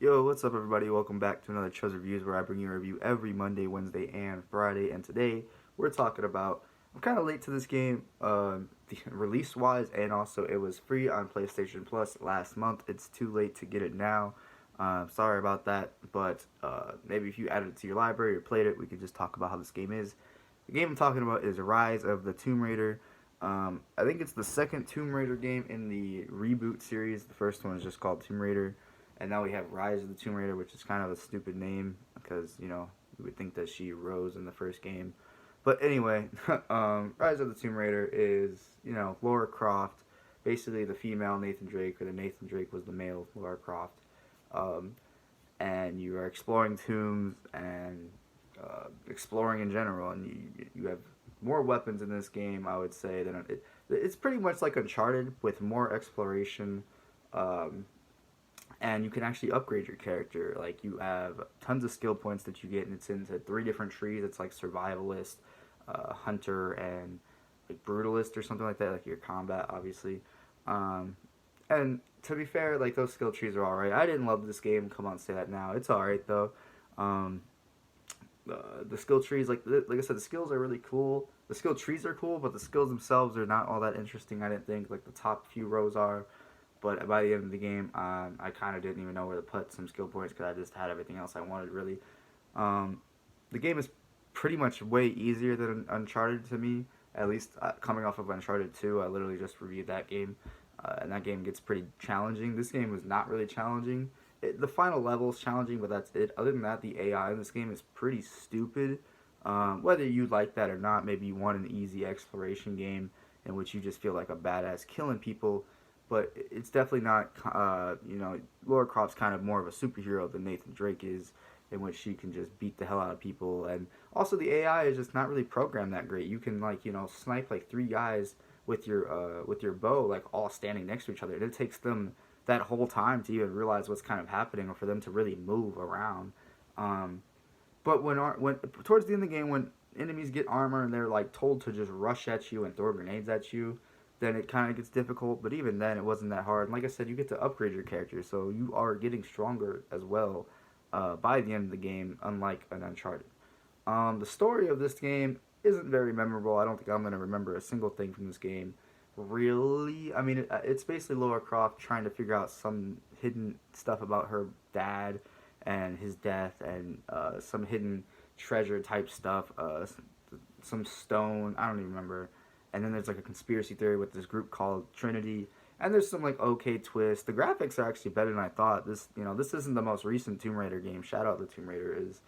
Yo, what's up, everybody? Welcome back to another Chuz Reviews, where I bring you a review every Monday, Wednesday, and Friday. And today, we're talking about. I'm kind of late to this game, release wise, and also it was free on PlayStation Plus last month. It's too late to get it now. Sorry about that, but maybe if you added it to your library or played it, we could just talk about how this game is. The game I'm talking about is Rise of the Tomb Raider. I think it's the second Tomb Raider game in the reboot series. The first one is just called Tomb Raider, and now we have Rise of the Tomb Raider, which is kind of a stupid name because you would think that she rose in the first game. But anyway, Rise of the Tomb Raider is Laura Croft, basically the female Nathan Drake, or the Nathan Drake was the male Laura Croft, um, and you are exploring tombs and exploring in general, and you have more weapons in this game, I would say, than it's pretty much like Uncharted with more exploration. Um, and you can actually upgrade your character. Like, you have tons of skill points that you get, and it's into three different trees. It's like survivalist, hunter, and like brutalist or something like that. Like your combat, obviously. Um, and to be fair, like those skill trees are all right. I didn't love this game. Come on, say that now. It's all right though. Um, the skill trees, like I said, the skills are really cool. The skill trees are cool, but the skills themselves are not all that interesting. I didn't think. Like the top few rows are, but by the end of the game, I kind of didn't even know where to put some skill points because I just had everything else I wanted, really. Um, the game is pretty much way easier than Uncharted to me, at least coming off of Uncharted 2. I literally just reviewed that game, and that game gets pretty challenging. This game was not really challenging. The final level is challenging, but that's it. Other than that, the AI in this game is pretty stupid. Whether you like that or not, maybe you want an easy exploration game in which you just feel like a badass killing people, but it's definitely not. Laura Croft's kind of more of a superhero than Nathan Drake is, in which she can just beat the hell out of people, and also the AI is just not really programmed that great. You can snipe like three guys with your bow, like all standing next to each other, and it takes them that whole time to even realize what's kind of happening or for them to really move around. Um, but when towards the end of the game, when enemies get armor and they're like told to just rush at you and throw grenades at you, then it kind of gets difficult. But even then, it wasn't that hard. And like I said, you get to upgrade your character, so you are getting stronger as well by the end of the game, unlike an Uncharted. The story of this game isn't very memorable. I don't think I'm gonna remember a single thing from this game. Really, I mean, it's basically Laura Croft trying to figure out some hidden stuff about her dad and his death, and some hidden treasure type stuff. Some stone. I don't even remember. And then there's like a conspiracy theory with this group called Trinity. And there's some like okay twists. The graphics are actually better than I thought. This isn't the most recent Tomb Raider game. Shout out to Tomb Raider is,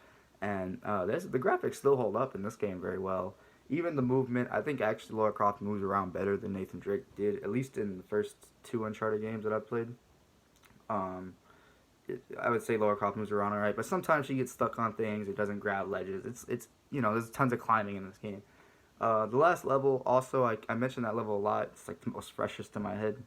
and the graphics still hold up in this game very well. Even the movement, I think actually Lara Croft moves around better than Nathan Drake did, at least in the first two Uncharted games that I played. Um, I would say Lara Croft moves around alright, but sometimes she gets stuck on things. It doesn't grab ledges. It's there's tons of climbing in this game. The last level, also, I mentioned that level a lot. It's like the most freshest to my head,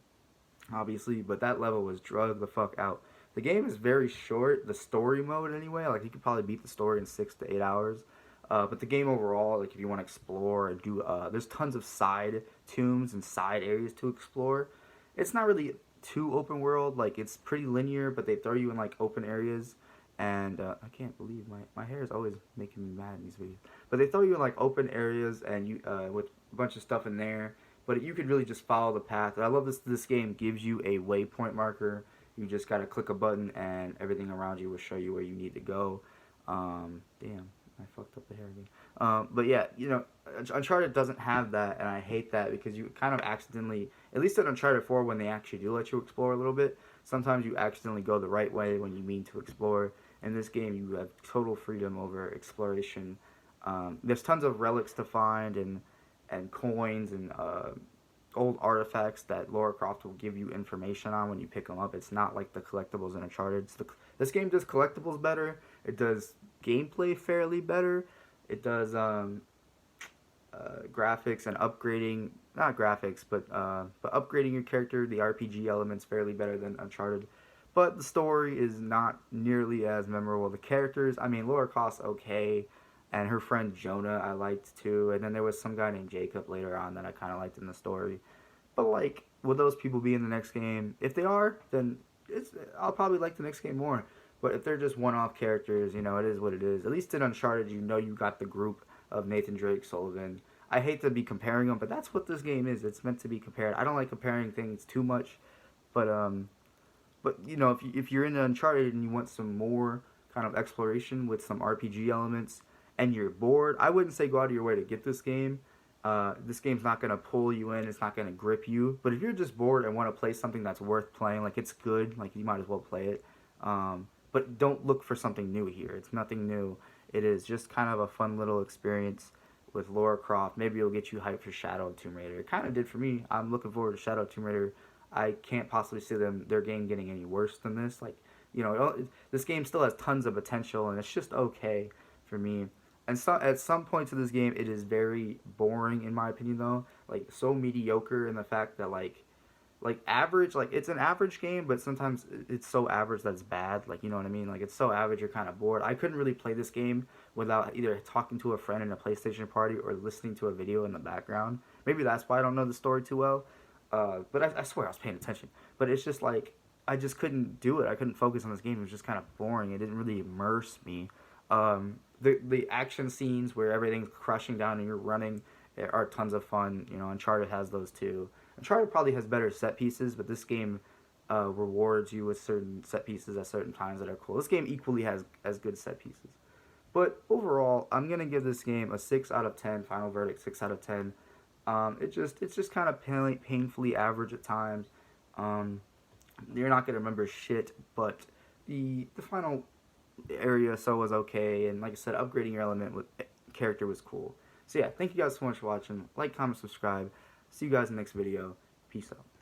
obviously, but that level was drugged the fuck out. The game is very short, the story mode anyway. Like, you could probably beat the story in 6 to 8 hours. But the game overall, like, if you want to explore and do, there's tons of side tombs and side areas to explore. It's not really too open world. Like, it's pretty linear, but they throw you in like open areas. And I can't believe my hair is always making me mad in these videos. But they throw you in like open areas, and you with a bunch of stuff in there. But you could really just follow the path. And I love this game gives you a waypoint marker. You just gotta click a button, and everything around you will show you where you need to go. Damn, I fucked up the hair again. But yeah, Uncharted doesn't have that, and I hate that because you kind of accidentally, at least in Uncharted 4, when they actually do let you explore a little bit, sometimes you accidentally go the right way when you mean to explore. In this game, you have total freedom over exploration. There's tons of relics to find, and coins, and old artifacts that Lara Croft will give you information on when you pick them up. It's not like the collectibles in Uncharted. This game does collectibles better. It does gameplay fairly better. It does graphics and upgrading, not graphics, but upgrading your character, the RPG elements fairly better than Uncharted. But the story is not nearly as memorable. The characters, I mean, Laura Croft's okay, and her friend Jonah I liked too, and then there was some guy named Jacob later on that I kind of liked in the story. But like, will those people be in the next game? If they are, then I'll probably like the next game more. But if they're just one-off characters, it is what it is. At least in Uncharted, you got the group of Nathan Drake, Sullivan. I hate to be comparing them, but that's what this game is. It's meant to be compared. I don't like comparing things too much, but if you're into Uncharted and you want some more kind of exploration with some RPG elements, and you're bored, I wouldn't say go out of your way to get this game. This game's not gonna pull you in. It's not gonna grip you. But if you're just bored and want to play something that's worth playing, like it's good, like you might as well play it. But don't look for something new here. It's nothing new. It is just kind of a fun little experience with Lara Croft. Maybe it'll get you hyped for Shadow of Tomb Raider. It kind of did for me. I'm looking forward to Shadow of Tomb Raider. I can't possibly see their game getting any worse than this. Like, this game still has tons of potential, and it's just okay for me. And so, at some points of this game, it is very boring, in my opinion, though. Like, so mediocre in the fact that, like average, like, it's an average game, but sometimes it's so average that it's bad. Like, you know what I mean? Like, it's so average, you're kind of bored. I couldn't really play this game without either talking to a friend in a PlayStation party or listening to a video in the background. Maybe that's why I don't know the story too well. But I swear I was paying attention. But it's just like, I just couldn't do it. I couldn't focus on this game. It was just kind of boring. It didn't really immerse me. The action scenes where everything's crushing down and you're running are tons of fun. Uncharted has those too. Uncharted probably has better set pieces, but this game rewards you with certain set pieces at certain times that are cool. This game equally has as good set pieces. But overall, I'm gonna give this game a 6 out of 10. Final verdict, 6 out of 10. It's just kind of painfully average at times. You're not gonna remember shit, but the final area so was okay, and like I said, upgrading your element with character was cool. So yeah, thank you guys so much for watching. Like, comment, subscribe. See you guys in the next video. Peace out.